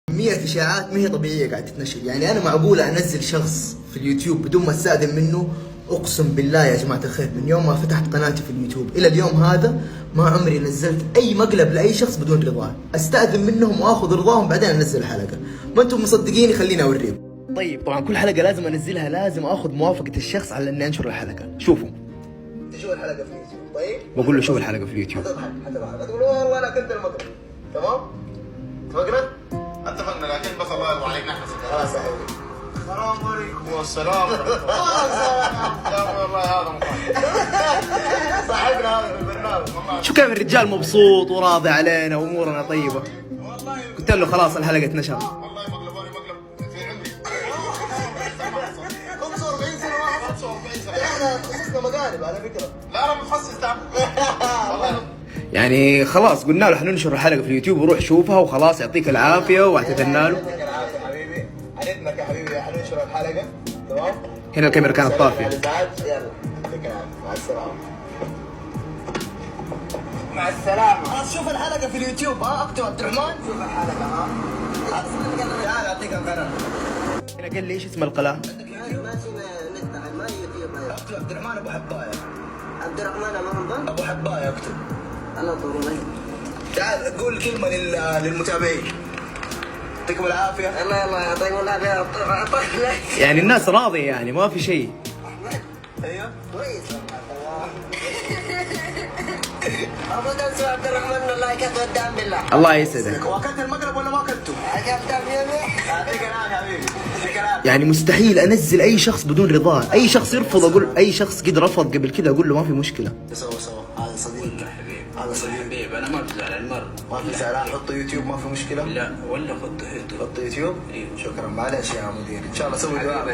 كمية إشاعات ما هي طبيعية قاعدة تتنشر. يعني أنا معقولة أنزل شخص في اليوتيوب بدون ما أستأذن منه؟ أقسم بالله يا جماعة الخير من يوم ما فتحت قناتي في اليوتيوب إلى اليوم هذا ما عمري نزلت أي مقلب لأي شخص بدون رضاه. أستأذن منهم وآخذ رضاهم بعدين أنزل الحلقة. ما أنتم مصدقيني خليني أوريكم. طيب طبعا كل حلقة لازم أنزلها لازم آخذ موافقة الشخص على إني أنشر الحلقة. شوفوا شوف الحلقة في اليوتيوب. طيب بقول له شوف الحلقة في اليوتيوب. هتقول والله أنا كنت المقلب. تمام؟ اتفقنا؟ اتفقنا لكن بس الله يرضى عليك نحن خلاص يا حبيبي. السلام عليكم. والسلام والله هذا مخالف صاحبنا هذا في البرنامج. شو كيف الرجال مبسوط وراضي علينا وامورنا طيبه. قلت له خلاص الحلقه اتنشر. والله مقلبوني مقلب في عمري 45 سنة واحد. 45 سنة احنا تخصصنا مقالب على فكرة. لا انا متخصص تعب والله. يعني خلاص قلنا له حننشر الحلقه في اليوتيوب وروح شوفها وخلاص يعطيك العافيه واعتذرنا له. يعطيك العافية حبيبي. عندك يا حبيبي حننشر الحلقة. تمام؟ هنا الكاميرا كانت طافيه. يلا يعطيك العافية. مع السلامة. مع السلامة. خلاص شوف الحلقة في اليوتيوب. اكتب عبد الرحمن شوف الحلقة. تعال اعطيك القناة. هنا قال لي ايش اسم القناه؟ ما اكتب عبد الرحمن ابو حباية. عبد الرحمن ابو حباية اكتب. انا طول. تعال قول كلمة للمتابعين. يعطيكم العافية. الله يعطيكم العافية. يعني الناس راضيه يعني ما في شيء. ايوه كويس ابدا اسمع عبد الرحمن الله يكتب قدام بالله. الله يسعدك. واكلت المقلب ولا ما اكلته؟ اكلت يعطيك العافيه حبيبي. يعطيك العافيه. يعني مستحيل انزل اي شخص بدون رضاه. اي شخص يرفض اقول اي شخص قد رفض قبل كذا اقول له ما في مشكله. سوا هذا صديق حبيبي. هذا صديق حبيبي انا ما بزعل مره. ما في زعلان. حط يوتيوب ما في مشكله. لا ولا حط يوتيوب. شكرا معلش يا مدير ان شاء الله سوي دعاء.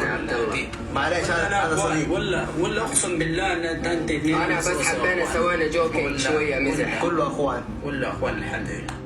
معلش هذا صديق. ولا اقسم بالله ان انت اثنين انا بس حبينا سوينا جوكينج شويه مزح. كله اخوان. ولا اخوان الحمد لله.